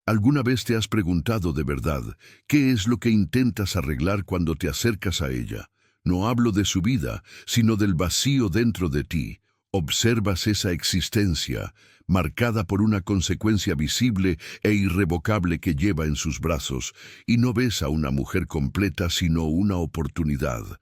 ¿Alguna vez te has preguntado de verdad qué es lo que intentas arreglar cuando te acercas a ella? No hablo de su vida, sino del vacío dentro de ti. Observas esa existencia, marcada por una consecuencia visible e irrevocable que lleva en sus brazos, y no ves a una mujer completa, sino una oportunidad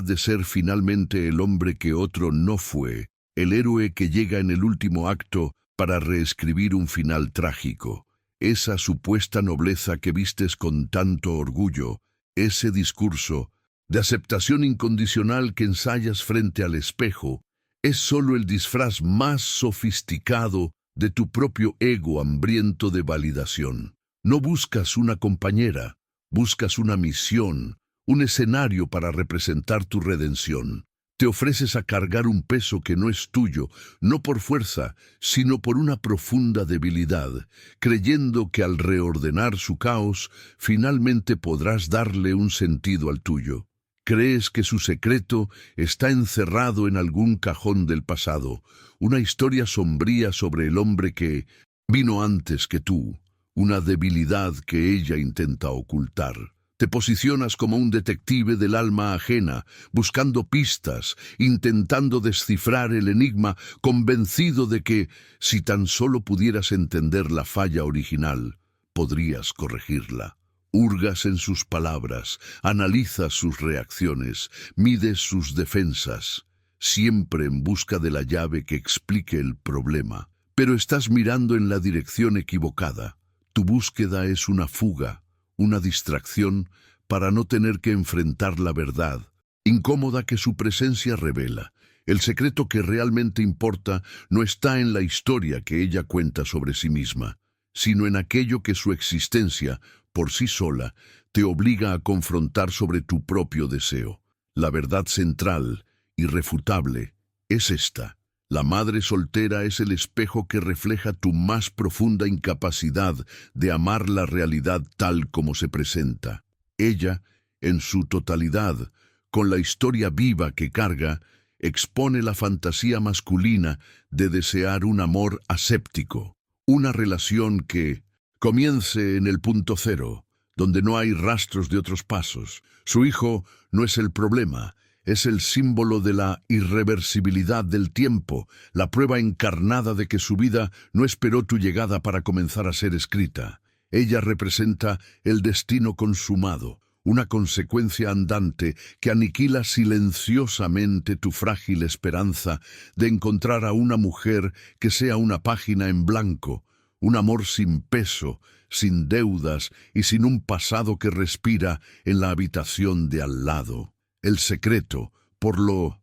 de ser finalmente el hombre que otro no fue, el héroe que llega en el último acto para reescribir un final trágico. Esa supuesta nobleza que vistes con tanto orgullo, ese discurso de aceptación incondicional que ensayas frente al espejo, es solo el disfraz más sofisticado de tu propio ego hambriento de validación. No buscas una compañera, buscas una misión, un escenario para representar tu redención. Te ofreces a cargar un peso que no es tuyo, no por fuerza, sino por una profunda debilidad, creyendo que al reordenar su caos, finalmente podrás darle un sentido al tuyo. Crees que su secreto está encerrado en algún cajón del pasado, una historia sombría sobre el hombre que vino antes que tú, una debilidad que ella intenta ocultar. Te posicionas como un detective del alma ajena, buscando pistas, intentando descifrar el enigma, convencido de que, si tan solo pudieras entender la falla original, podrías corregirla. Hurgas en sus palabras, analizas sus reacciones, mides sus defensas, siempre en busca de la llave que explique el problema. Pero estás mirando en la dirección equivocada. Tu búsqueda es una fuga, una distracción para no tener que enfrentar la verdad, incómoda que su presencia revela. El secreto que realmente importa no está en la historia que ella cuenta sobre sí misma, sino en aquello que su existencia, por sí sola, te obliga a confrontar sobre tu propio deseo. La verdad central, irrefutable, es esta. La madre soltera es el espejo que refleja tu más profunda incapacidad de amar la realidad tal como se presenta. Ella, en su totalidad, con la historia viva que carga, expone la fantasía masculina de desear un amor aséptico, una relación que comience en el punto cero, donde no hay rastros de otros pasos. Su hijo no es el problema, es el símbolo de la irreversibilidad del tiempo, la prueba encarnada de que su vida no esperó tu llegada para comenzar a ser escrita. Ella representa el destino consumado, una consecuencia andante que aniquila silenciosamente tu frágil esperanza de encontrar a una mujer que sea una página en blanco, un amor sin peso, sin deudas y sin un pasado que respira en la habitación de al lado. El secreto, por lo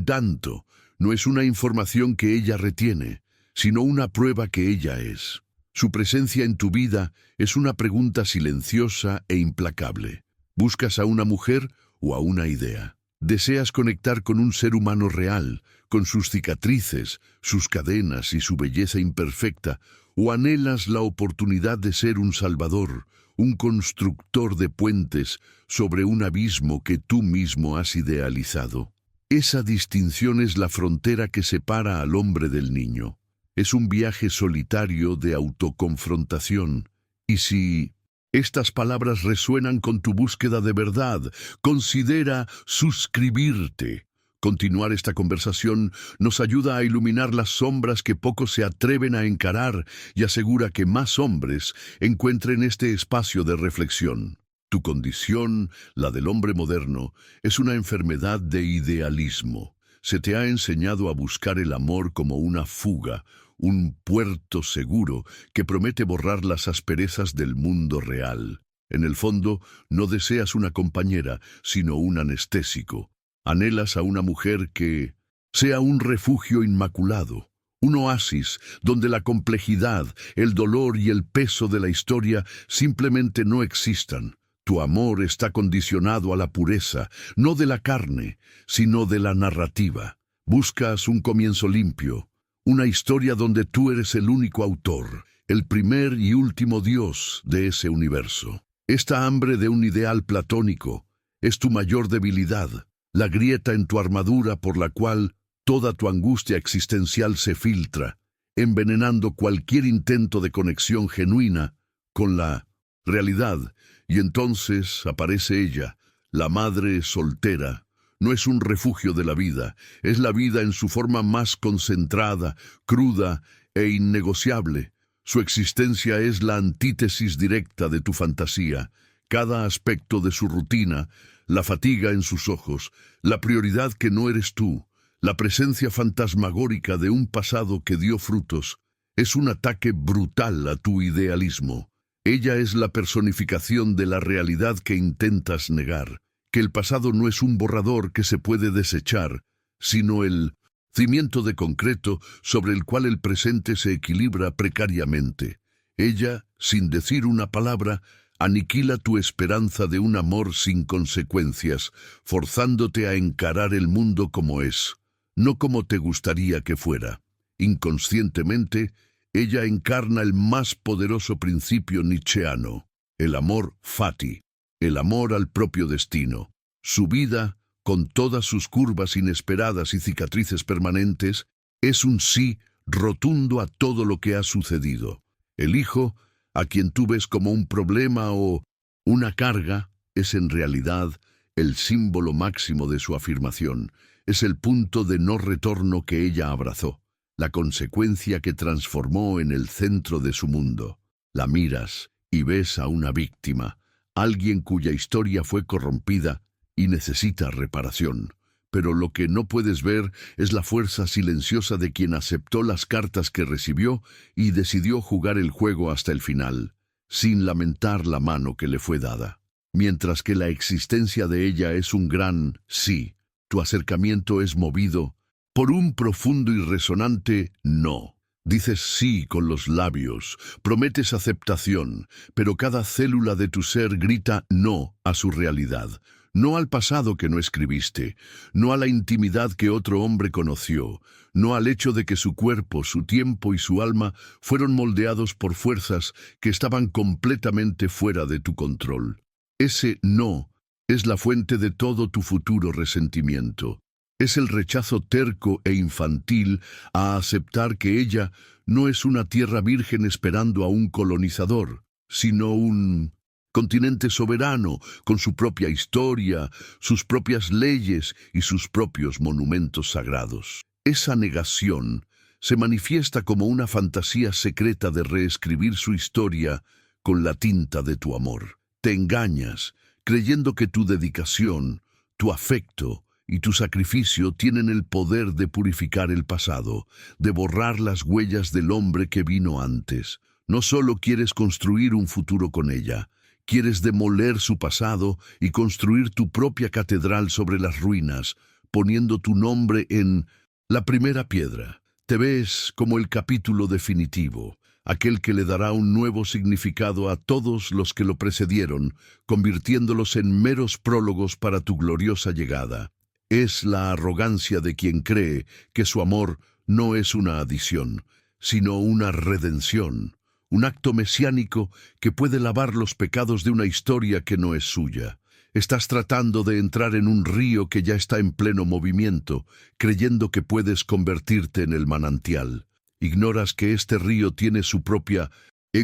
tanto, no es una información que ella retiene, sino una prueba que ella es. Su presencia en tu vida es una pregunta silenciosa e implacable. ¿Buscas a una mujer o a una idea? ¿Deseas conectar con un ser humano real, con sus cicatrices, sus cadenas y su belleza imperfecta? ¿O anhelas la oportunidad de ser un salvador, un constructor de puentes sobre un abismo que tú mismo has idealizado? Esa distinción es la frontera que separa al hombre del niño. Es un viaje solitario de autoconfrontación. Y si estas palabras resuenan con tu búsqueda de verdad, considera suscribirte. Continuar esta conversación nos ayuda a iluminar las sombras que pocos se atreven a encarar y asegura que más hombres encuentren este espacio de reflexión. Tu condición, la del hombre moderno, es una enfermedad de idealismo. Se te ha enseñado a buscar el amor como una fuga, un puerto seguro que promete borrar las asperezas del mundo real. En el fondo, no deseas una compañera, sino un anestésico. Anhelas a una mujer que sea un refugio inmaculado, un oasis donde la complejidad, el dolor y el peso de la historia simplemente no existan. Tu amor está condicionado a la pureza, no de la carne, sino de la narrativa. Buscas un comienzo limpio, una historia donde tú eres el único autor, el primer y último Dios de ese universo. Esta hambre de un ideal platónico es tu mayor debilidad, la grieta en tu armadura por la cual toda tu angustia existencial se filtra. envenenando cualquier intento de conexión genuina con la realidad. Y entonces aparece ella, la madre soltera. No es un refugio de la vida, es la vida en su forma más concentrada, cruda e innegociable. Su existencia es la antítesis directa de tu fantasía. Cada aspecto de su rutina, la fatiga en sus ojos, la prioridad que no eres tú, la presencia fantasmagórica de un pasado que dio frutos, es un ataque brutal a tu idealismo. Ella es la personificación de la realidad que intentas negar, que el pasado no es un borrador que se puede desechar, sino el cimiento de concreto sobre el cual el presente se equilibra precariamente. Ella, sin decir una palabra, aniquila tu esperanza de un amor sin consecuencias, forzándote a encarar el mundo como es, no como te gustaría que fuera. Inconscientemente, ella encarna el más poderoso principio nietzscheano, el amor fati, el amor al propio destino. Su vida, con todas sus curvas inesperadas y cicatrices permanentes, es un sí rotundo a todo lo que ha sucedido. El hijo, a quien tú ves como un problema o una carga, es en realidad el símbolo máximo de su afirmación. Es el punto de no retorno que ella abrazó, la consecuencia que transformó en el centro de su mundo. La miras y ves a una víctima, alguien cuya historia fue corrompida y necesita reparación. Pero lo que no puedes ver es la fuerza silenciosa de quien aceptó las cartas que recibió y decidió jugar el juego hasta el final, sin lamentar la mano que le fue dada. Mientras que la existencia de ella es un gran sí, tu acercamiento es movido por un profundo y resonante no. Dices sí con los labios, prometes aceptación, pero cada célula de tu ser grita no a su realidad. No al pasado que no escribiste, no a la intimidad que otro hombre conoció, no al hecho de que su cuerpo, su tiempo y su alma fueron moldeados por fuerzas que estaban completamente fuera de tu control. Ese no es la fuente de todo tu futuro resentimiento. Es el rechazo terco e infantil a aceptar que ella no es una tierra virgen esperando a un colonizador, sino un continente soberano, con su propia historia, sus propias leyes y sus propios monumentos sagrados. Esa negación se manifiesta como una fantasía secreta de reescribir su historia con la tinta de tu amor. Te engañas, creyendo que tu dedicación, tu afecto y tu sacrificio tienen el poder de purificar el pasado, de borrar las huellas del hombre que vino antes. No solo quieres construir un futuro con ella, quieres demoler su pasado y construir tu propia catedral sobre las ruinas, poniendo tu nombre en la primera piedra. Te ves como el capítulo definitivo, aquel que le dará un nuevo significado a todos los que lo precedieron, convirtiéndolos en meros prólogos para tu gloriosa llegada. Es la arrogancia de quien cree que su amor no es una adición, sino una redención. Un acto mesiánico que puede lavar los pecados de una historia que no es suya. Estás tratando de entrar en un río que ya está en pleno movimiento, creyendo que puedes convertirte en el manantial. Ignoras que este río tiene su propia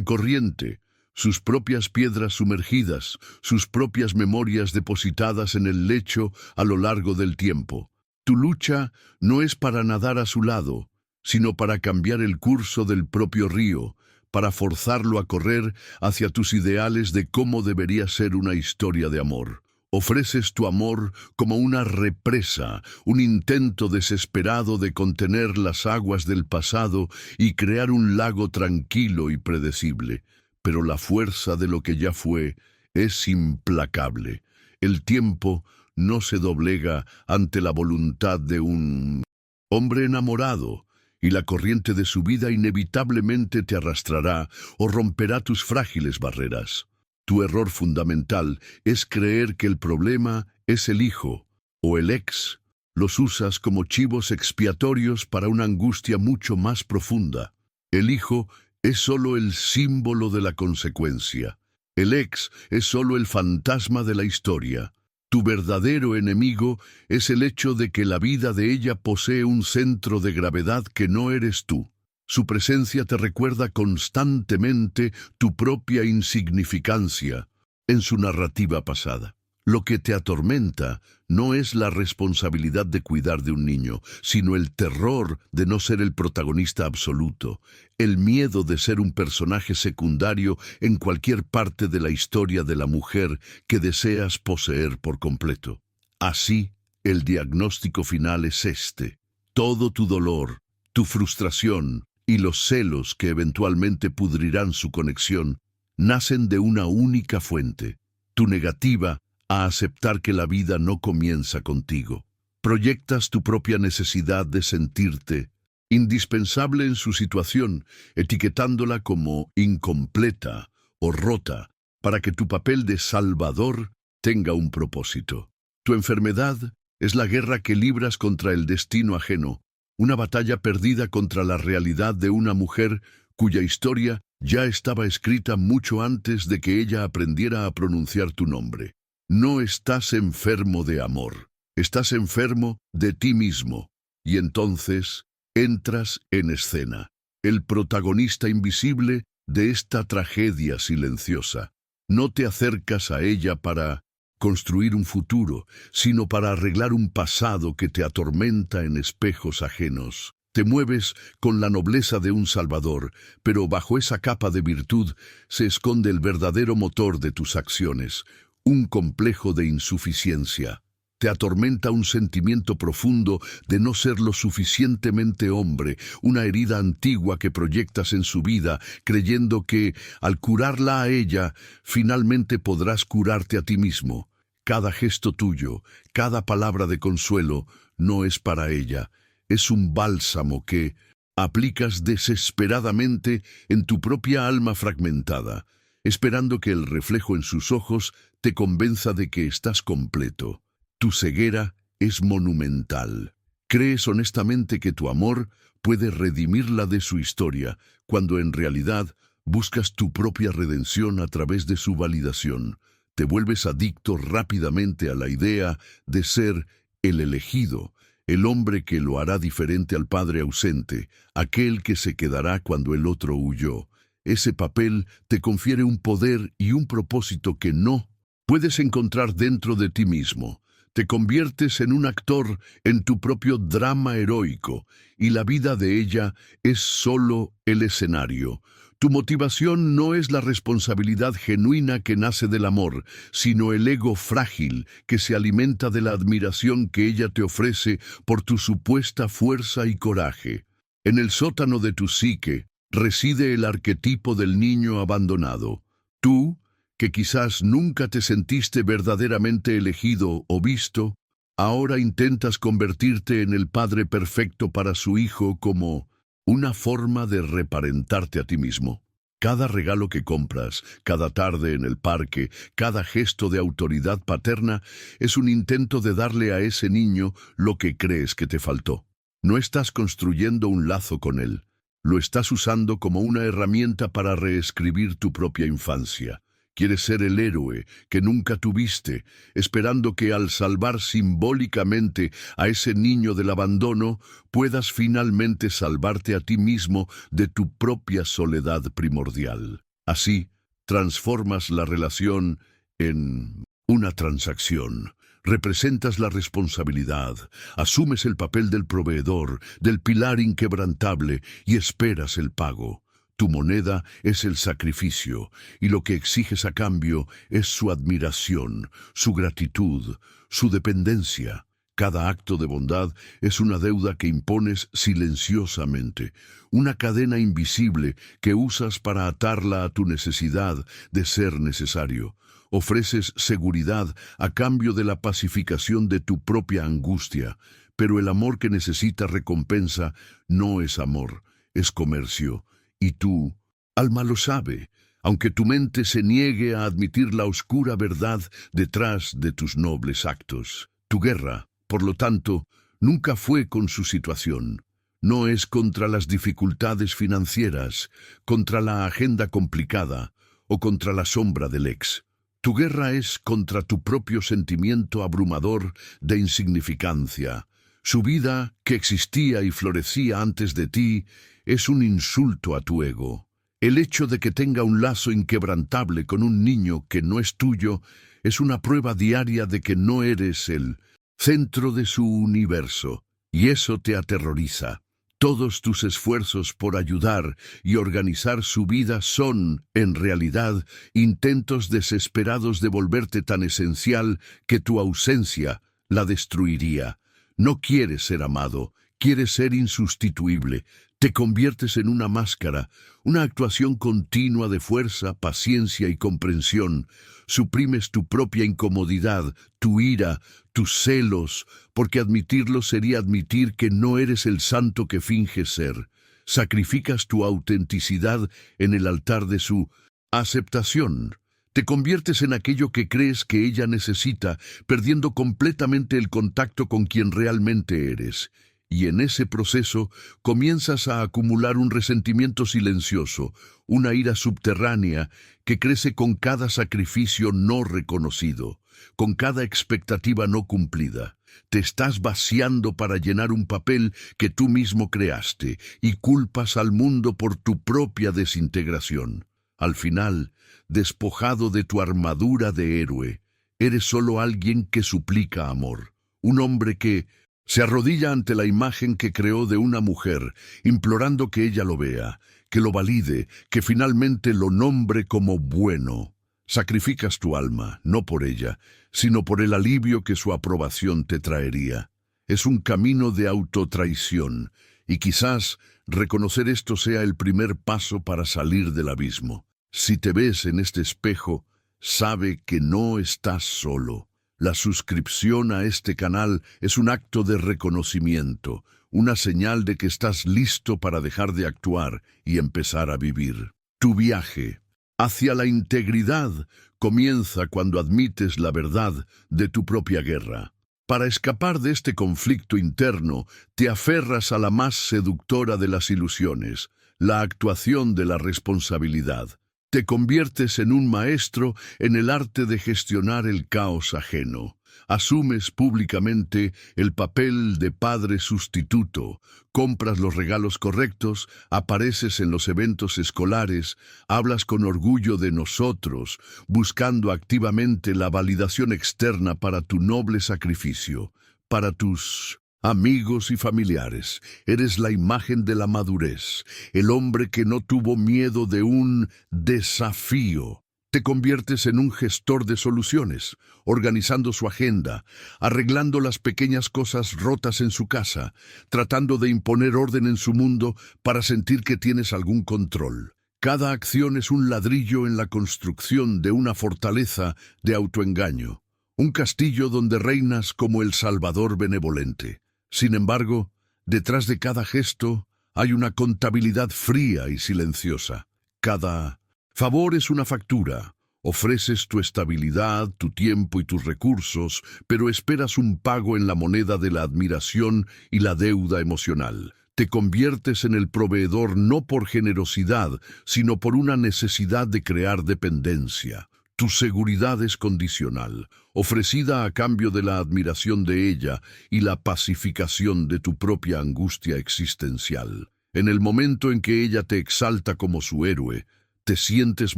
corriente, sus propias piedras sumergidas, sus propias memorias depositadas en el lecho a lo largo del tiempo. Tu lucha no es para nadar a su lado, sino para cambiar el curso del propio río, para forzarlo a correr hacia tus ideales de cómo debería ser una historia de amor. Ofreces tu amor como una represa, un intento desesperado de contener las aguas del pasado y crear un lago tranquilo y predecible. Pero la fuerza de lo que ya fue es implacable. El tiempo no se doblega ante la voluntad de un hombre enamorado, y la corriente de su vida inevitablemente te arrastrará o romperá tus frágiles barreras. Tu error fundamental es creer que el problema es el hijo o el ex. Los usas como chivos expiatorios para una angustia mucho más profunda. El hijo es solo el símbolo de la consecuencia. El ex es solo el fantasma de la historia. Tu verdadero enemigo es el hecho de que la vida de ella posee un centro de gravedad que no eres tú. Su presencia te recuerda constantemente tu propia insignificancia en su narrativa pasada. Lo que te atormenta no es la responsabilidad de cuidar de un niño, sino el terror de no ser el protagonista absoluto, el miedo de ser un personaje secundario en cualquier parte de la historia de la mujer que deseas poseer por completo. Así, el diagnóstico final es este. Todo tu dolor, tu frustración y los celos que eventualmente pudrirán su conexión nacen de una única fuente: tu negativa a aceptar que la vida no comienza contigo. Proyectas tu propia necesidad de sentirte indispensable en su situación, etiquetándola como incompleta o rota, para que tu papel de salvador tenga un propósito. Tu enfermedad es la guerra que libras contra el destino ajeno, una batalla perdida contra la realidad de una mujer cuya historia ya estaba escrita mucho antes de que ella aprendiera a pronunciar tu nombre. No estás enfermo de amor, estás enfermo de ti mismo. Y entonces entras en escena, el protagonista invisible de esta tragedia silenciosa. No te acercas a ella para construir un futuro, sino para arreglar un pasado que te atormenta en espejos ajenos. Te mueves con la nobleza de un salvador, pero bajo esa capa de virtud se esconde el verdadero motor de tus acciones, un complejo de insuficiencia. Te atormenta un sentimiento profundo de no ser lo suficientemente hombre, una herida antigua que proyectas en su vida, creyendo que, al curarla a ella, finalmente podrás curarte a ti mismo. Cada gesto tuyo, cada palabra de consuelo, no es para ella. Es un bálsamo que aplicas desesperadamente en tu propia alma fragmentada, esperando que el reflejo en sus ojos te convenza de que estás completo. Tu ceguera es monumental. Crees honestamente que tu amor puede redimirla de su historia, cuando en realidad buscas tu propia redención a través de su validación. Te vuelves adicto rápidamente a la idea de ser el elegido, el hombre que lo hará diferente al padre ausente, aquel que se quedará cuando el otro huyó. Ese papel te confiere un poder y un propósito que no puedes encontrar dentro de ti mismo. Te conviertes en un actor en tu propio drama heroico, y la vida de ella es solo el escenario. Tu motivación no es la responsabilidad genuina que nace del amor, sino el ego frágil que se alimenta de la admiración que ella te ofrece por tu supuesta fuerza y coraje. En el sótano de tu psique reside el arquetipo del niño abandonado. Tú, que quizás nunca te sentiste verdaderamente elegido o visto, ahora intentas convertirte en el padre perfecto para su hijo como una forma de reparentarte a ti mismo. Cada regalo que compras, cada tarde en el parque, cada gesto de autoridad paterna es un intento de darle a ese niño lo que crees que te faltó. No estás construyendo un lazo con él, lo estás usando como una herramienta para reescribir tu propia infancia. Quieres ser el héroe que nunca tuviste, esperando que al salvar simbólicamente a ese niño del abandono, puedas finalmente salvarte a ti mismo de tu propia soledad primordial. Así, transformas la relación en una transacción. Representas la responsabilidad, asumes el papel del proveedor, del pilar inquebrantable y esperas el pago. Tu moneda es el sacrificio, y lo que exiges a cambio es su admiración, su gratitud, su dependencia. Cada acto de bondad es una deuda que impones silenciosamente, una cadena invisible que usas para atarla a tu necesidad de ser necesario. Ofreces seguridad a cambio de la pacificación de tu propia angustia, pero el amor que necesita recompensa no es amor, es comercio. Y tú, alma, lo sabe, aunque tu mente se niegue a admitir la oscura verdad detrás de tus nobles actos. Tu guerra, por lo tanto, nunca fue con su situación. No es contra las dificultades financieras, contra la agenda complicada o contra la sombra del ex. Tu guerra es contra tu propio sentimiento abrumador de insignificancia. Su vida, que existía y florecía antes de ti, es un insulto a tu ego. El hecho de que tenga un lazo inquebrantable con un niño que no es tuyo es una prueba diaria de que no eres el centro de su universo, y eso te aterroriza. Todos tus esfuerzos por ayudar y organizar su vida son, en realidad, intentos desesperados de volverte tan esencial que tu ausencia la destruiría. No quieres ser amado, quieres ser insustituible. Te conviertes en una máscara, una actuación continua de fuerza, paciencia y comprensión. Suprimes tu propia incomodidad, tu ira, tus celos, porque admitirlo sería admitir que no eres el santo que finges ser. Sacrificas tu autenticidad en el altar de su aceptación. Te conviertes en aquello que crees que ella necesita, perdiendo completamente el contacto con quien realmente eres. Y en ese proceso comienzas a acumular un resentimiento silencioso, una ira subterránea que crece con cada sacrificio no reconocido, con cada expectativa no cumplida. Te estás vaciando para llenar un papel que tú mismo creaste y culpas al mundo por tu propia desintegración. Al final, despojado de tu armadura de héroe, eres solo alguien que suplica amor, un hombre que se arrodilla ante la imagen que creó de una mujer, implorando que ella lo vea, que lo valide, que finalmente lo nombre como bueno. Sacrificas tu alma, no por ella, sino por el alivio que su aprobación te traería. Es un camino de autotraición, y quizás reconocer esto sea el primer paso para salir del abismo. Si te ves en este espejo, sabe que no estás solo. La suscripción a este canal es un acto de reconocimiento, una señal de que estás listo para dejar de actuar y empezar a vivir. Tu viaje hacia la integridad comienza cuando admites la verdad de tu propia guerra. Para escapar de este conflicto interno, te aferras a la más seductora de las ilusiones, la actuación de la responsabilidad. Te conviertes en un maestro en el arte de gestionar el caos ajeno. Asumes públicamente el papel de padre sustituto, compras los regalos correctos, apareces en los eventos escolares, hablas con orgullo de nosotros, buscando activamente la validación externa para tu noble sacrificio, para tus amigos y familiares. Eres la imagen de la madurez, el hombre que no tuvo miedo de un desafío. Te conviertes en un gestor de soluciones, organizando su agenda, arreglando las pequeñas cosas rotas en su casa, tratando de imponer orden en su mundo para sentir que tienes algún control. Cada acción es un ladrillo en la construcción de una fortaleza de autoengaño, un castillo donde reinas como el Salvador benevolente. Sin embargo, detrás de cada gesto hay una contabilidad fría y silenciosa. Cada favor es una factura. Ofreces tu estabilidad, tu tiempo y tus recursos, pero esperas un pago en la moneda de la admiración y la deuda emocional. Te conviertes en el proveedor no por generosidad, sino por una necesidad de crear dependencia. Tu seguridad es condicional, ofrecida a cambio de la admiración de ella y la pacificación de tu propia angustia existencial. En el momento en que ella te exalta como su héroe, te sientes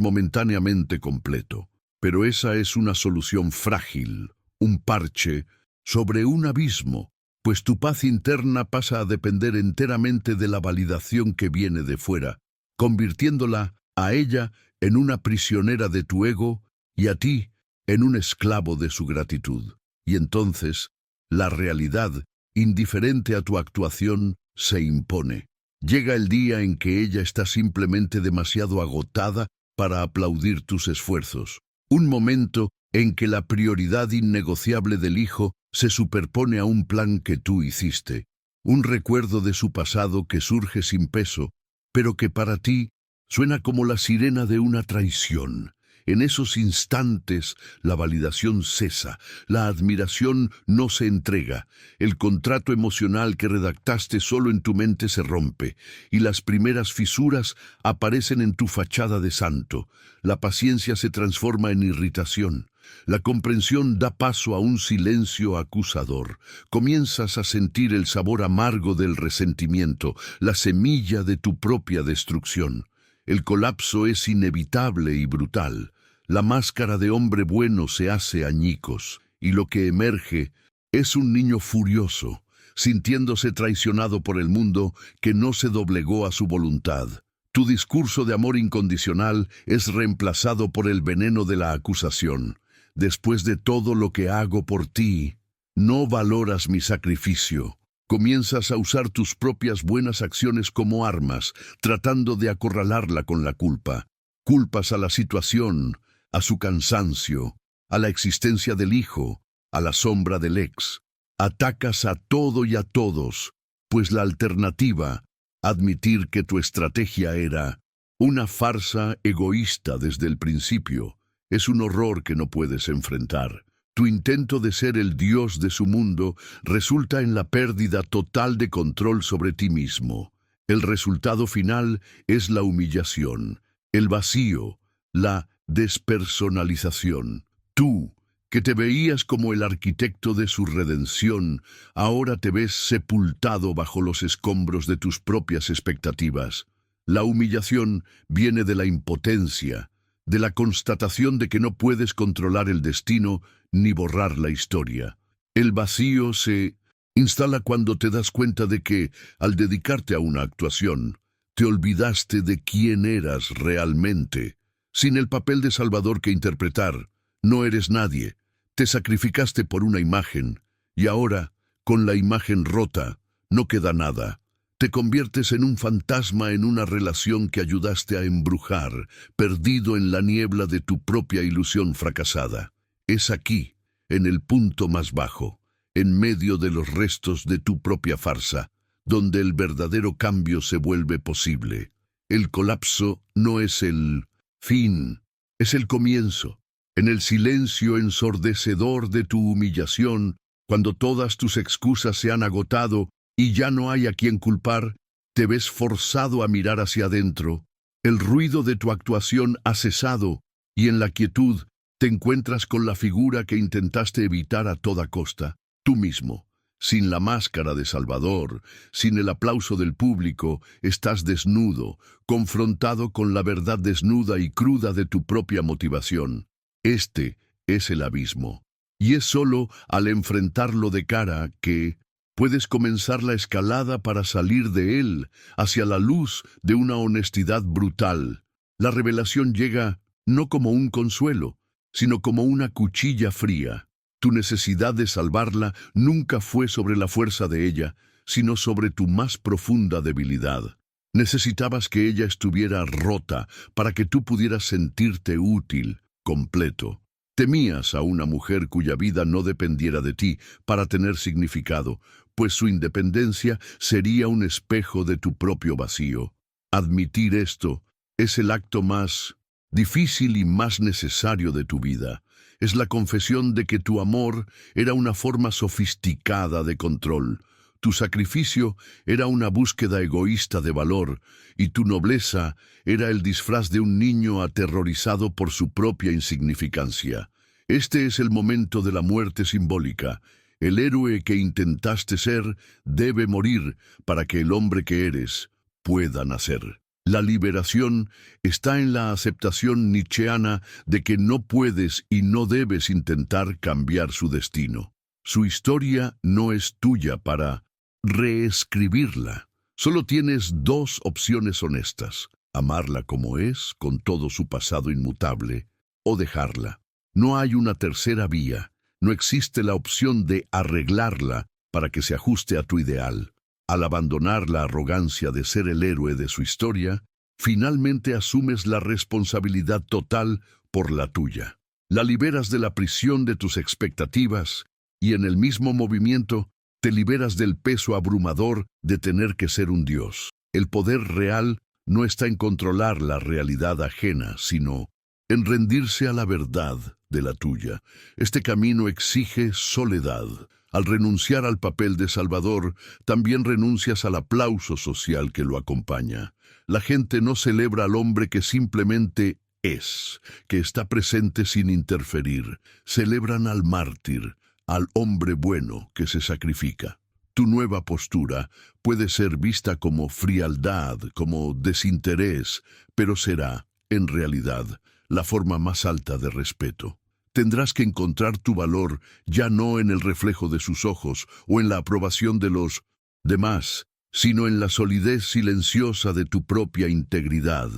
momentáneamente completo. Pero esa es una solución frágil, un parche sobre un abismo, pues tu paz interna pasa a depender enteramente de la validación que viene de fuera, convirtiéndola a ella en una prisionera de tu ego y a ti en un esclavo de su gratitud. Y entonces, la realidad, indiferente a tu actuación, se impone. Llega el día en que ella está simplemente demasiado agotada para aplaudir tus esfuerzos. Un momento en que la prioridad innegociable del hijo se superpone a un plan que tú hiciste. Un recuerdo de su pasado que surge sin peso, pero que para ti suena como la sirena de una traición. En esos instantes, la validación cesa, la admiración no se entrega, el contrato emocional que redactaste solo en tu mente se rompe, y las primeras fisuras aparecen en tu fachada de santo. La paciencia se transforma en irritación. La comprensión da paso a un silencio acusador. Comienzas a sentir el sabor amargo del resentimiento, la semilla de tu propia destrucción. El colapso es inevitable y brutal. La máscara de hombre bueno se hace añicos, y lo que emerge es un niño furioso, sintiéndose traicionado por el mundo que no se doblegó a su voluntad. Tu discurso de amor incondicional es reemplazado por el veneno de la acusación. Después de todo lo que hago por ti, no valoras mi sacrificio. Comienzas a usar tus propias buenas acciones como armas, tratando de acorralarla con la culpa. Culpas a la situación, a su cansancio, a la existencia del hijo, a la sombra del ex. Atacas a todo y a todos, pues la alternativa, admitir que tu estrategia era una farsa egoísta desde el principio, es un horror que no puedes enfrentar. Tu intento de ser el Dios de su mundo resulta en la pérdida total de control sobre ti mismo. El resultado final es la humillación, el vacío, la despersonalización. Tú, que te veías como el arquitecto de su redención, ahora te ves sepultado bajo los escombros de tus propias expectativas. La humillación viene de la impotencia, de la constatación de que no puedes controlar el destino ni borrar la historia. El vacío se instala cuando te das cuenta de que, al dedicarte a una actuación, te olvidaste de quién eras realmente. Sin el papel de Salvador que interpretar, no eres nadie. Te sacrificaste por una imagen, y ahora, con la imagen rota, no queda nada. Te conviertes en un fantasma en una relación que ayudaste a embrujar, perdido en la niebla de tu propia ilusión fracasada. Es aquí, en el punto más bajo, en medio de los restos de tu propia farsa, donde el verdadero cambio se vuelve posible. El colapso no es el fin, es el comienzo. En el silencio ensordecedor de tu humillación, cuando todas tus excusas se han agotado y ya no hay a quien culpar, te ves forzado a mirar hacia adentro. El ruido de tu actuación ha cesado y en la quietud te encuentras con la figura que intentaste evitar a toda costa, tú mismo. Sin la máscara de Salvador, sin el aplauso del público, estás desnudo, confrontado con la verdad desnuda y cruda de tu propia motivación. Este es el abismo, y es solo al enfrentarlo de cara que puedes comenzar la escalada para salir de él hacia la luz de una honestidad brutal. La revelación llega no como un consuelo, sino como una cuchilla fría. Tu necesidad de salvarla nunca fue sobre la fuerza de ella, sino sobre tu más profunda debilidad. Necesitabas que ella estuviera rota para que tú pudieras sentirte útil, completo. Temías a una mujer cuya vida no dependiera de ti para tener significado, pues su independencia sería un espejo de tu propio vacío. Admitir esto es el acto más difícil y más necesario de tu vida. Es la confesión de que tu amor era una forma sofisticada de control. Tu sacrificio era una búsqueda egoísta de valor, y tu nobleza era el disfraz de un niño aterrorizado por su propia insignificancia. Este es el momento de la muerte simbólica. El héroe que intentaste ser debe morir para que el hombre que eres pueda nacer. La liberación está en la aceptación nietzscheana de que no puedes y no debes intentar cambiar su destino. Su historia no es tuya para reescribirla. Solo tienes dos opciones honestas: amarla como es, con todo su pasado inmutable, o dejarla. No hay una tercera vía. No existe la opción de arreglarla para que se ajuste a tu ideal. Al abandonar la arrogancia de ser el héroe de su historia, finalmente asumes la responsabilidad total por la tuya. La liberas de la prisión de tus expectativas y en el mismo movimiento te liberas del peso abrumador de tener que ser un dios. El poder real no está en controlar la realidad ajena, sino en rendirse a la verdad de la tuya. Este camino exige soledad. Al renunciar al papel de salvador, también renuncias al aplauso social que lo acompaña. La gente no celebra al hombre que simplemente es, que está presente sin interferir. Celebran al mártir, al hombre bueno que se sacrifica. Tu nueva postura puede ser vista como frialdad, como desinterés, pero será, en realidad, la forma más alta de respeto. Tendrás que encontrar tu valor ya no en el reflejo de sus ojos o en la aprobación de los demás, sino en la solidez silenciosa de tu propia integridad.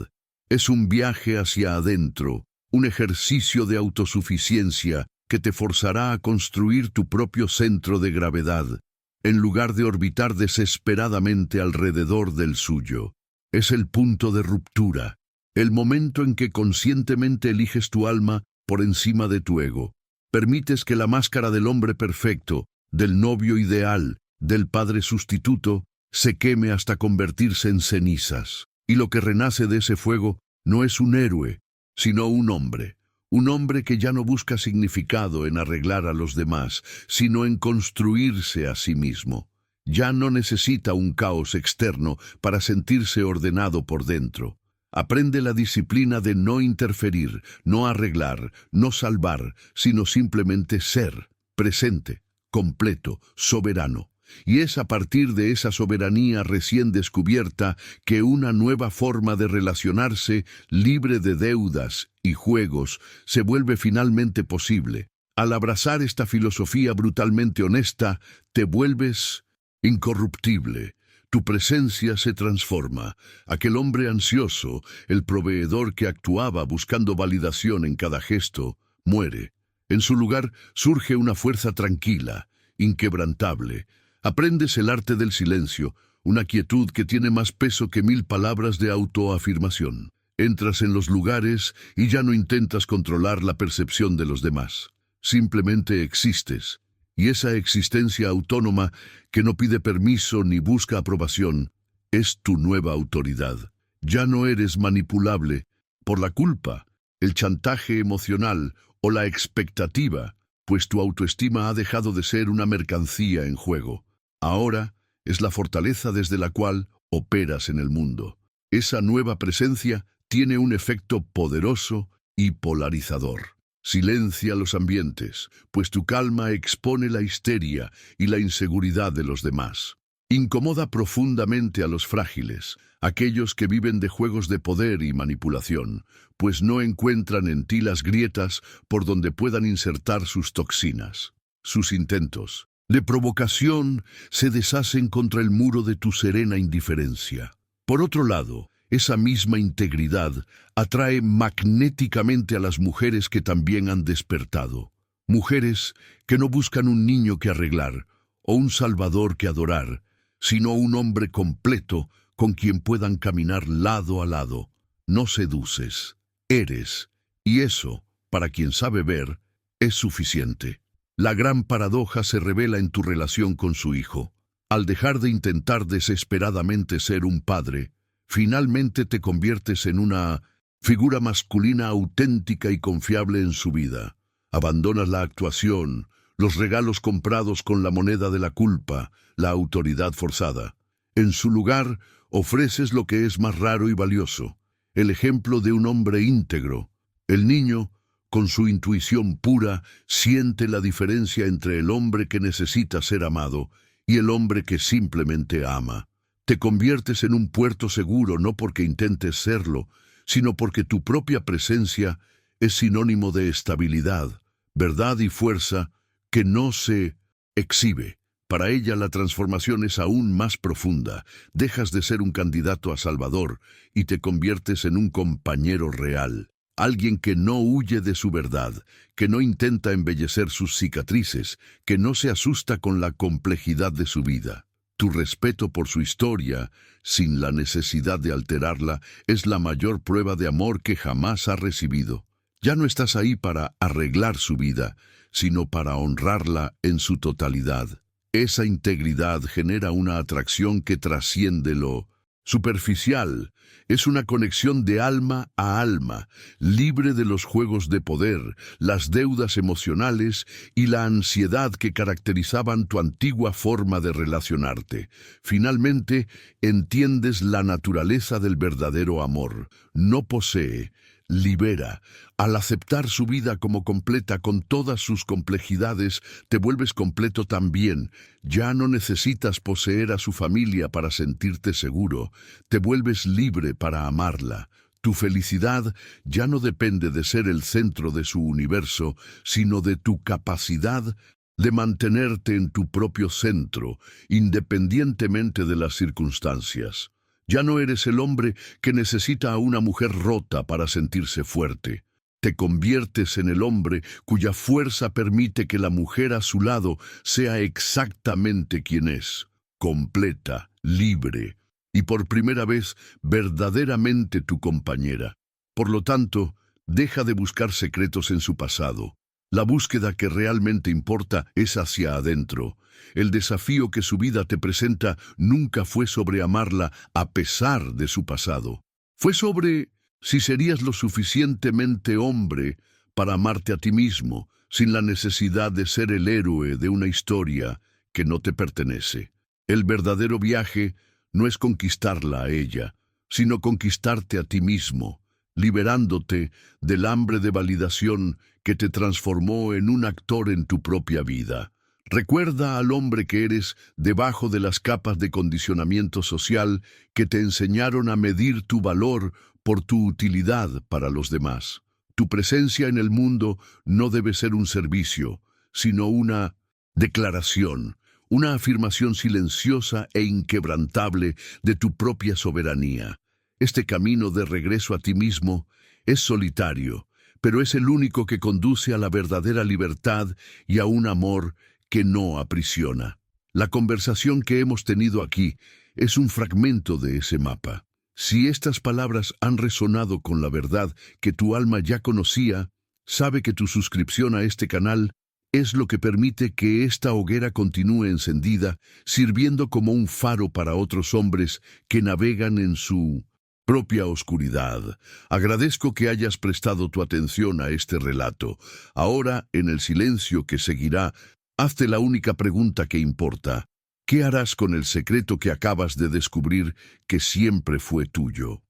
Es un viaje hacia adentro, un ejercicio de autosuficiencia que te forzará a construir tu propio centro de gravedad, en lugar de orbitar desesperadamente alrededor del suyo. Es el punto de ruptura, el momento en que conscientemente eliges tu alma por encima de tu ego. Permites que la máscara del hombre perfecto, del novio ideal, del padre sustituto, se queme hasta convertirse en cenizas. Y lo que renace de ese fuego no es un héroe, sino un hombre que ya no busca significado en arreglar a los demás, sino en construirse a sí mismo. Ya no necesita un caos externo para sentirse ordenado por dentro. Aprende la disciplina de no interferir, no arreglar, no salvar, sino simplemente ser, presente, completo, soberano. Y es a partir de esa soberanía recién descubierta que una nueva forma de relacionarse, libre de deudas y juegos, se vuelve finalmente posible. Al abrazar esta filosofía brutalmente honesta, te vuelves incorruptible. Tu presencia se transforma. Aquel hombre ansioso, el proveedor que actuaba buscando validación en cada gesto, muere. En su lugar surge una fuerza tranquila, inquebrantable. Aprendes el arte del silencio, una quietud que tiene más peso que 1000 palabras de autoafirmación. Entras en los lugares y ya no intentas controlar la percepción de los demás. Simplemente existes. Y esa existencia autónoma, que no pide permiso ni busca aprobación, es tu nueva autoridad. Ya no eres manipulable por la culpa, el chantaje emocional o la expectativa, pues tu autoestima ha dejado de ser una mercancía en juego. Ahora es la fortaleza desde la cual operas en el mundo. Esa nueva presencia tiene un efecto poderoso y polarizador. Silencia los ambientes, pues tu calma expone la histeria y la inseguridad de los demás. Incomoda profundamente a los frágiles, aquellos que viven de juegos de poder y manipulación, pues no encuentran en ti las grietas por donde puedan insertar sus toxinas. Sus intentos de provocación se deshacen contra el muro de tu serena indiferencia. Por otro lado, esa misma integridad atrae magnéticamente a las mujeres que también han despertado. Mujeres que no buscan un niño que arreglar o un salvador que adorar, sino un hombre completo con quien puedan caminar lado a lado. No seduces, eres, y eso, para quien sabe ver, es suficiente. La gran paradoja se revela en tu relación con su hijo. Al dejar de intentar desesperadamente ser un padre, finalmente te conviertes en una figura masculina auténtica y confiable en su vida. Abandonas la actuación, los regalos comprados con la moneda de la culpa, la autoridad forzada. En su lugar, ofreces lo que es más raro y valioso, el ejemplo de un hombre íntegro. El niño, con su intuición pura, siente la diferencia entre el hombre que necesita ser amado y el hombre que simplemente ama. Te conviertes en un puerto seguro no porque intentes serlo, sino porque tu propia presencia es sinónimo de estabilidad, verdad y fuerza que no se exhibe. Para ella la transformación es aún más profunda. Dejas de ser un candidato a salvador y te conviertes en un compañero real. Alguien que no huye de su verdad, que no intenta embellecer sus cicatrices, que no se asusta con la complejidad de su vida. Tu respeto por su historia, sin la necesidad de alterarla, es la mayor prueba de amor que jamás ha recibido. Ya no estás ahí para arreglar su vida, sino para honrarla en su totalidad. Esa integridad genera una atracción que trasciende lo superficial. Es una conexión de alma a alma, libre de los juegos de poder, las deudas emocionales y la ansiedad que caracterizaban tu antigua forma de relacionarte. Finalmente, entiendes la naturaleza del verdadero amor. No posee, libera. Al aceptar su vida como completa con todas sus complejidades, te vuelves completo también. Ya no necesitas poseer a su familia para sentirte seguro. Te vuelves libre para amarla. Tu felicidad ya no depende de ser el centro de su universo, sino de tu capacidad de mantenerte en tu propio centro, independientemente de las circunstancias. Ya no eres el hombre que necesita a una mujer rota para sentirse fuerte. Te conviertes en el hombre cuya fuerza permite que la mujer a su lado sea exactamente quien es, completa, libre, y por primera vez verdaderamente tu compañera. Por lo tanto, deja de buscar secretos en su pasado. La búsqueda que realmente importa es hacia adentro. El desafío que su vida te presenta nunca fue sobre amarla a pesar de su pasado. Fue sobre si serías lo suficientemente hombre para amarte a ti mismo, sin la necesidad de ser el héroe de una historia que no te pertenece. El verdadero viaje no es conquistarla a ella, sino conquistarte a ti mismo, liberándote del hambre de validación que te transformó en un actor en tu propia vida. Recuerda al hombre que eres debajo de las capas de condicionamiento social que te enseñaron a medir tu valor por tu utilidad para los demás. Tu presencia en el mundo no debe ser un servicio, sino una declaración, una afirmación silenciosa e inquebrantable de tu propia soberanía. Este camino de regreso a ti mismo es solitario, pero es el único que conduce a la verdadera libertad y a un amor que no aprisiona. La conversación que hemos tenido aquí es un fragmento de ese mapa. Si estas palabras han resonado con la verdad que tu alma ya conocía, sabe que tu suscripción a este canal es lo que permite que esta hoguera continúe encendida, sirviendo como un faro para otros hombres que navegan en su propia oscuridad. Agradezco que hayas prestado tu atención a este relato. Ahora, en el silencio que seguirá, hazte la única pregunta que importa. ¿Qué harás con el secreto que acabas de descubrir que siempre fue tuyo?